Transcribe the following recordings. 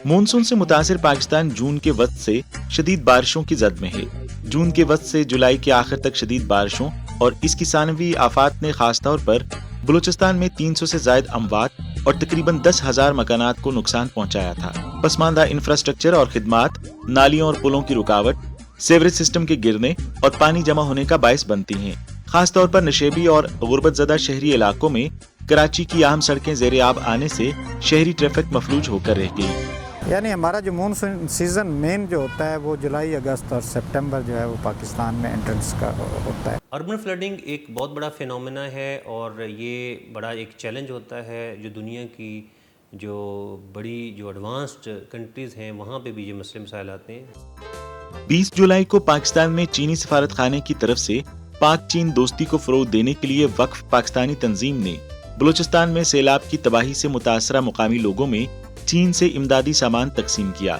Monsoon से मुतासिर पाकिस्तान जून के वक्त से शदीद बारिशों की जद में है। जून के वक्त से जुलाई के आखिर तक शदीद बारिशों और इसकी सानवी आफात ने खास तौर पर बलूचिस्तान में 300 से जायद अमवात और तकरीबन 10,000 मकानात को नुकसान पहुंचाया था। पसमानदा इंफ्रास्ट्रक्चर और खिदमात, नालियों और पुलों की रुकावट, सीवरेज सिस्टम के गिरने और पानी जमा होने का बायस बनती हैं। खास तौर पर नशेबी और गुर्बत ज़दा शहरी इलाकों में कराची की अहम सड़कें ज़ेरे आब आने से शहरी ट्रैफिक मफलूज होकर रह गई। यानी हमारा जो मानसून सीज़न मेन जो होता है वो जुलाई, अगस्त और सितंबर जो है वो पाकिस्तान में एंट्रेंस का होता है। अर्बन फ्लडिंग एक बहुत बड़ा फिनोमेना है और ये बड़ा एक चैलेंज होता है जो दुनिया की जो एडवांस्ड कंट्रीज़ हैं वहाँ पे भी ये मसले मसाइल आते हैं। 20 जुलाई को पाकिस्तान में चीनी सफारत खाने की तरफ से पाक चीन दोस्ती को फरोग देने के लिए वक्फ पाकिस्तानी तंजीम ने बलूचिस्तान में सैलाब की तबाही से मुतासरा मुकामी लोगों में चीन से इमदादी सामान तकसीम किया।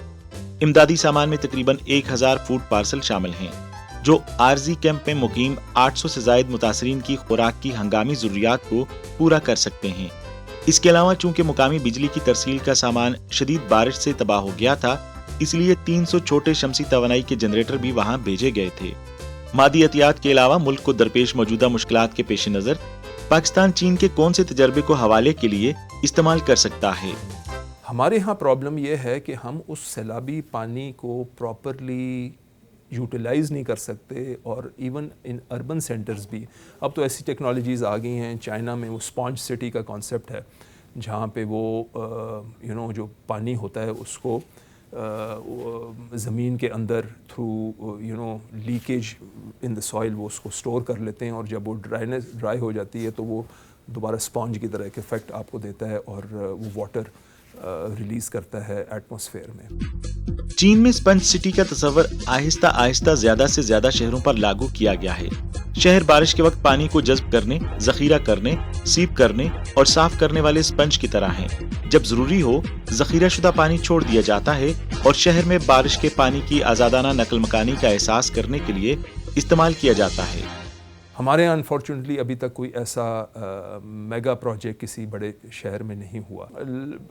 इमदादी सामान में तकरीबन 1000 फूड पार्सल शामिल हैं, जो आरजी कैंप में मुकीम 800 से जायद मुतासरीन की खुराक की हंगामी जरूरियात को पूरा कर सकते हैं। इसके अलावा चूंकि मुकामी बिजली की तरसील का सामान शदीद बारिश से तबाह हो गया था, इसलिए 300 छोटे शमसी तवानाई के जनरेटर भी वहां भेजे गए थे। मादी एहतियात के अलावा मुल्क को दरपेश मौजूदा मुश्किलात के पेश नजर पाकिस्तान चीन के कौन से तजर्बे को हवाले के लिए इस्तेमाल कर सकता है? हमारे यहाँ प्रॉब्लम ये है कि हम उस सैलाबी पानी को प्रॉपरली यूटिलाइज़ नहीं कर सकते और इवन इन अर्बन सेंटर्स भी अब तो ऐसी टेक्नोलॉजीज़ आ गई हैं। चाइना में वो स्पॉन्ज सिटी का कॉन्सेप्ट है जहाँ पे वो जो पानी होता है उसको ज़मीन के अंदर through leakage in the soil वो उसको स्टोर कर लेते हैं और जब वो ड्राई हो जाती है तो वो दोबारा स्पॉन्ज की तरह एक इफ़ेक्ट आपको देता है और वो वाटर रिलीज़ करता है एटमॉस्फेयर में। चीन में स्पंज सिटी का तस्वर आहिस्ता आहिस्ता ज्यादा से ज्यादा शहरों पर लागू किया गया है। शहर बारिश के वक्त पानी को जज्ब करने, जखीरा करने, सीप करने और साफ करने वाले स्पंज की तरह हैं। जब जरूरी हो जखीरा शुदा पानी छोड़ दिया जाता है और शहर में बारिश के पानी की आजादाना नकल मकानी का एहसास करने के लिए इस्तेमाल किया जाता है। हमारे यहाँ अनफॉर्चुनेटली अभी तक कोई ऐसा मेगा प्रोजेक्ट किसी बड़े शहर में नहीं हुआ।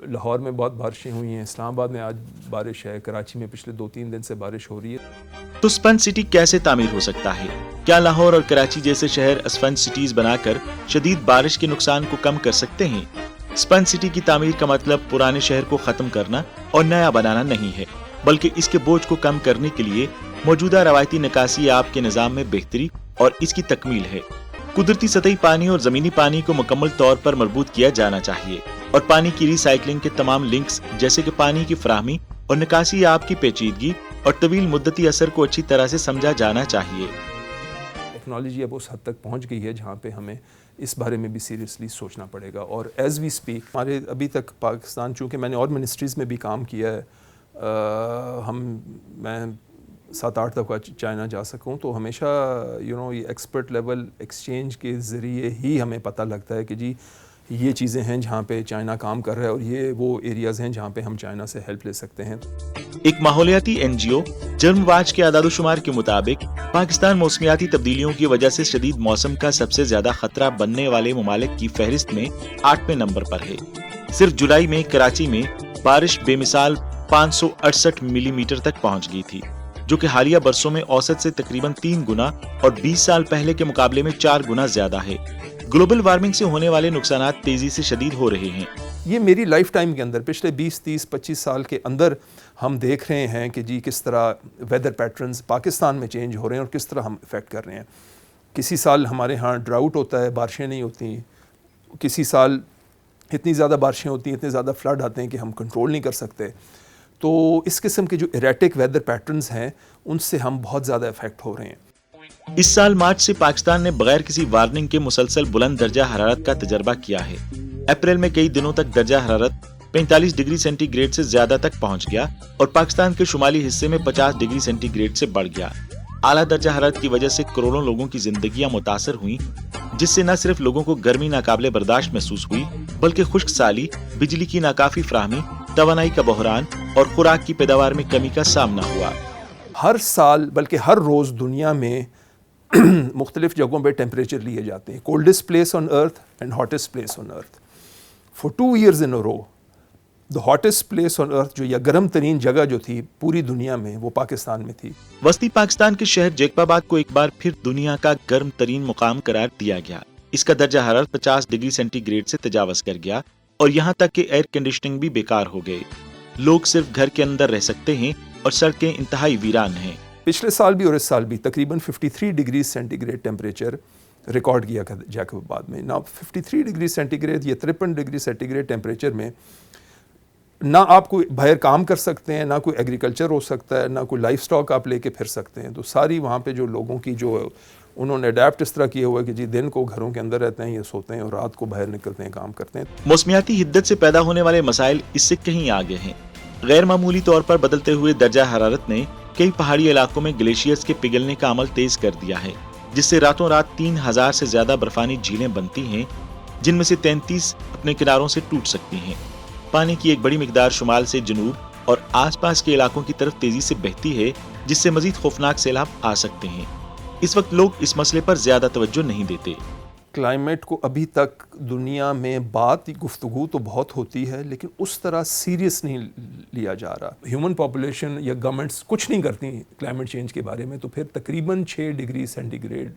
लाहौर में बहुत बारिशें हुई हैं, इस्लामाबाद में आज बारिश है, कराची में पिछले 2-3 दिन से बारिश हो रही है। तो स्पंज सिटी कैसे तामीर हो सकता है? क्या लाहौर और कराची जैसे शहर स्पंज सिटीज बनाकर शदीद बारिश के नुकसान को कम कर सकते हैं? स्पंज सिटी की तामीर का मतलब पुराने शहर को खत्म करना और नया बनाना नहीं है, बल्कि इसके बोझ को कम करने के लिए मौजूदा रवायती निकासी आब के निज़ाम में बेहतरी और इसकी तकमील है। कुदरती सतही पानी और जमीनी पानी को मुकम्मल तौर पर मरबूत किया जाना चाहिए और पानी की रिसाइकलिंग के तमाम लिंक्स जैसे कि पानी की फराहमी और निकासी आब की पेचीदगी और तवील मुद्दती असर को अच्छी तरह से समझा जाना चाहिए। टेक्नोलॉजी अब उस हद तक पहुंच गई है जहां पे हमें इस बारे में भी सीरियसली सोचना पड़ेगा और एज वी स्पीक हमारे अभी तक पाकिस्तान, चूँकि मैंने और मिनिस्ट्रीज़ में भी काम किया है, मैं 7-8 दफ़ा चाइना जा सकूं तो हमेशा ये एक्सपर्ट लेवल एक्सचेंज के ज़रिए ही हमें पता लगता है कि जी ये चीज़ें हैं जहाँ पे चाइना काम कर रहा है और ये वो एरियाज़ हैं जहाँ पे हम चाइना से हेल्प ले सकते हैं। एक माहौलियाती NGO जर्मवाच के आदादोशुमार के मुताबिक पाकिस्तान मौसमियाती तब्दीलियों की वजह से शदीद मौसम का सबसे ज्यादा खतरा बनने वाले ममालिक की फहरिस्त में 8वें नंबर पर है। सिर्फ जुलाई में कराची में बारिश बेमिसाल 568 मिलीमीटर तक पहुँच गई थी, जो कि हालिया बरसों में औसत से तकरीबन 3 गुना और 20 साल पहले के मुकाबले में 4 गुना ज्यादा है। ग्लोबल वार्मिंग से होने वाले नुकसानात तेजी से शदीद हो रहे हैं। ये मेरी लाइफ टाइम के अंदर पिछले 20, 30, 25 साल के अंदर हम देख रहे हैं कि जी किस तरह वेदर पैटर्न्स पाकिस्तान में चेंज हो रहे हैं और किस तरह हम इफ़ेक्ट कर रहे हैं। किसी साल हमारे यहाँ ड्राउट होता है, बारिशें नहीं होती, किसी साल इतनी ज़्यादा बारिशें होती हैं, इतने ज़्यादा फ्लड आते हैं कि हम कंट्रोल नहीं कर सकते। तो इस किस्म के जो इरेटिक वेदर पैटर्न्स हैं उनसे हम बहुत ज़्यादा इफेक्ट हो रहे हैं। इस साल मार्च से पाकिस्तान ने बगैर किसी वार्निंग के मुसलसल बुलंद दर्जा हरारत का तजर्बा किया है। अप्रैल में कई दिनों तक दर्जा हरारत 45 डिग्री सेंटीग्रेड से ज्यादा तक पहुंच गया और पाकिस्तान के शुमाली हिस्से में 50 डिग्री सेंटीग्रेड से बढ़ गया। आला दर्जा हरारत की वजह से करोड़ों लोगों की जिंदगियां मुतासर हुई, जिससे न सिर्फ लोगों को गर्मी नाकाबिले बर्दाश्त महसूस हुई, बल्कि खुश्क साली, बिजली की नाकाफी फराहमी, तवानाई का बहरान और खुराक की पैदावार में कमी का सामना हुआ। हर साल बल्कि हर रोज़ दुनिया में मुख्तलिफ जगहों पे टेम्परेचर लिए जाते हैं, coldest place on earth and hottest place on earth. For 2 years in a row the hottest place on earth جو یا گرم ترین جگہ جو تھی پوری دنیا میں وہ پاکستان میں تھی. وسطی پاکستان کے شہر جیکب آباد کو ایک بار پھر دنیا کا گرم ترین مقام قرار دیا گیا. اس کا درجہ حرارت 50 ڈگری سینٹی گریڈ سے تجاوز کر گیا اور یہاں تک کہ ایئر کنڈیشننگ بھی بیکار ہو گئے. لوگ صرف گھر کے اندر رہ سکتے ہیں اور سڑکیں انتہائی ویران ہیں. پچھلے سال بھی اور اس سال بھی تقریباً 53 degree centigrade temperature record کیا جیکب آباد میں. نا 53 ڈگری سینٹی گریڈ یا 53 ڈگری سینٹی گریڈ ٹیمپریچر میں نہ آپ کوئی باہر کام کر سکتے ہیں، نہ کوئی ایگریکلچر ہو سکتا ہے، نہ کوئی لائف سٹاک آپ لے کے پھر سکتے ہیں. تو ساری وہاں پہ جو لوگوں کی جو انہوں نے اڈیپٹ اس طرح کیا ہوا ہے کہ جی دن کو گھروں کے اندر رہتے ہیں یا سوتے ہیں اور رات کو باہر نکلتے ہیں کام کرتے ہیں. موسمیاتی حدت سے پیدا ہونے والے مسائل اس سے کہیں آگے ہیں. غیر معمولی طور پر بدلتے ہوئے درجہ حرارت نے کئی پہاڑی علاقوں میں گلیشیئرز کے پگھلنے کا عمل تیز کر دیا ہے، جس سے راتوں رات 3000 سے زیادہ برفانی جھیلیں بنتی ہیں، جن میں سے 33 اپنے کناروں سے ٹوٹ سکتی ہیں. پانی کی ایک بڑی مقدار شمال سے جنوب اور آس پاس کے علاقوں کی طرف تیزی سے بہتی ہے، جس سے مزید خوفناک سیلاب آ سکتے ہیں. اس وقت لوگ اس مسئلے پر زیادہ توجہ نہیں دیتے. کلائمیٹ کو ابھی تک دنیا میں گفتگو تو بہت ہوتی ہے لیکن اس طرح سیریس نہیں لیا جا رہا. ہیومن پاپولیشن یا گورنمنٹس کچھ نہیں کرتی کلائمیٹ چینج کے بارے میں، تو پھر تقریباً 6 degree centigrade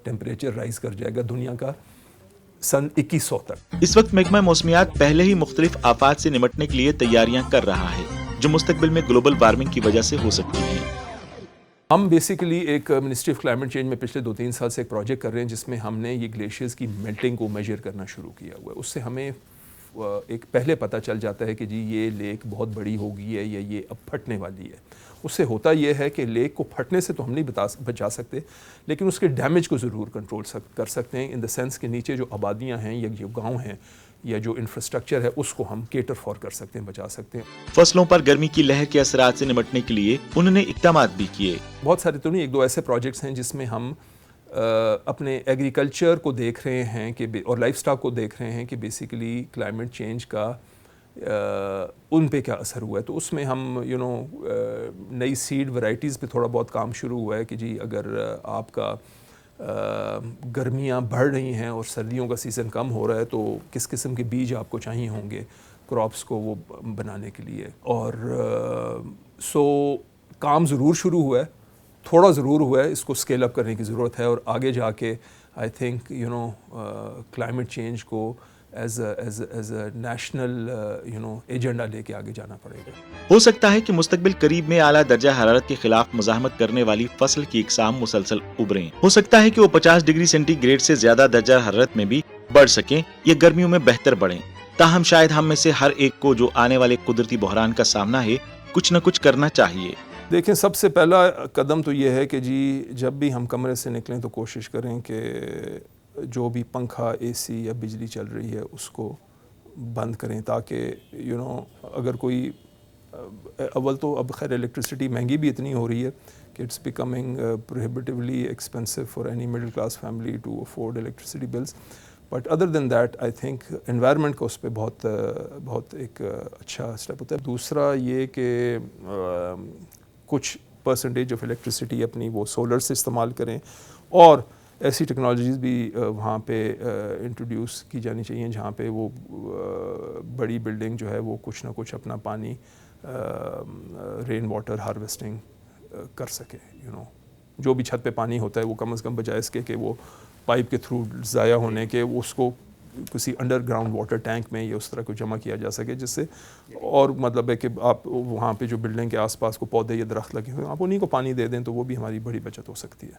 temperature rise کر جائے گا دنیا کا سن 2100 تک. اس وقت محکمہ موسمیات پہلے ہی مختلف آفات سے نمٹنے کے لیے تیاریاں کر رہا ہے، جو مستقبل میں گلوبل وارمنگ کی وجہ سے ہو سکتی ہیں. ہم بیسیکلی ایک منسٹری آف کلائمیٹ چینج میں پچھلے 2-3 سال سے ایک پروجیکٹ کر رہے ہیں جس میں ہم نے یہ گلیشیئرز کی میلٹنگ کو میجر کرنا شروع کیا ہوا ہے. اس سے ہمیں ایک پہلے پتہ چل جاتا ہے کہ جی یہ لیک بہت بڑی ہو گئی ہے یا یہ اب پھٹنے والی ہے. اس سے ہوتا یہ ہے کہ لیک کو پھٹنے سے تو ہم نہیں بچا سکتے لیکن اس کے ڈیمیج کو ضرور کنٹرول کر سکتے ہیں، ان دا سینس کہ نیچے جو آبادیاں ہیں یا جو گاؤں ہیں یا جو انفراسٹرکچر ہے اس کو ہم کیٹر فار کر سکتے ہیں، بچا سکتے ہیں. فصلوں پر گرمی کی لہر کے اثرات سے نمٹنے کے لیے انہوں نے اقدامات بھی کیے. بہت سارے تو نہیں، 1-2 ایسے پروجیکٹس ہیں جس میں ہم اپنے ایگریکلچر کو دیکھ رہے ہیں کہ اور لائف سٹاک کو دیکھ رہے ہیں کہ بیسیکلی کلائمیٹ چینج کا ان پہ کیا اثر ہوا ہے. تو اس میں ہم نئی سیڈ ورائٹیز پہ تھوڑا بہت کام شروع ہوا ہے کہ جی اگر آپ کا گرمیاں بڑھ رہی ہیں اور سردیوں کا سیزن کم ہو رہا ہے تو کس قسم کے بیج آپ کو چاہیے ہوں گے کراپس کو وہ بنانے کے لیے. اور کام ضرور شروع ہوا ہے، تھوڑا ضرور ہوا ہے، اس کو اسکیل اپ کرنے کی ضرورت ہے اور آگے جا کے آئی تھنک کلائمیٹ چینج کو ایز اے نیشنل ایجنڈا لے کے آگے جانا پڑے گا. ہو سکتا ہے کہ مستقبل قریب میں اعلیٰ درجہ حرارت کے خلاف مزاحمت کرنے والی فصل کی اقسام مسلسل ابھریں. ہو سکتا ہے کہ وہ 50 ڈگری سینٹی گریڈ سے زیادہ درجہ حرارت میں بھی بڑھ سکیں یا گرمیوں میں بہتر بڑھیں. تاہم شاید ہم میں سے ہر ایک کو جو آنے والے قدرتی بحران کا سامنا ہے کچھ نہ کچھ کرنا چاہیے. دیکھیں، سب سے پہلا قدم تو یہ ہے کہ جی جب بھی ہم کمرے سے نکلیں تو کوشش کریں کہ جو بھی پنکھا، اے سی یا بجلی چل رہی ہے اس کو بند کریں تاکہ اگر کوئی اول تو اب خیر الیکٹرسٹی مہنگی بھی اتنی ہو رہی ہے کہ it's becoming prohibitively expensive for any middle class family to afford electricity bills. But other than that I think environment کا اس پہ بہت ایک اچھا اسٹیپ ہوتا ہے. دوسرا یہ کہ کچھ پرسنٹیج آف الیکٹرسٹی اپنی وہ سولر سے استعمال کریں اور ایسی ٹیکنالوجیز بھی وہاں پہ انٹروڈیوس کی جانی چاہیے جہاں پہ وہ بڑی بلڈنگ جو ہے وہ کچھ نہ کچھ اپنا پانی رین واٹر ہارویسٹنگ کر سکے. جو بھی چھت پہ پانی ہوتا ہے وہ کم از کم بجائے اس کے کہ وہ پائپ کے تھرو ضائع ہونے کے اس کو کسی انڈر گراؤنڈ واٹر ٹینک میں یا اس طرح کو جمع کیا جا سکے جس سے، اور مطلب ہے کہ آپ وہاں پہ جو بلڈنگ کے آس پاس کو پودے یا درخت لگے ہوئے ہیں آپ انہیں کو پانی دے دیں تو وہ بھی ہماری بڑی بچت ہو سکتی ہے.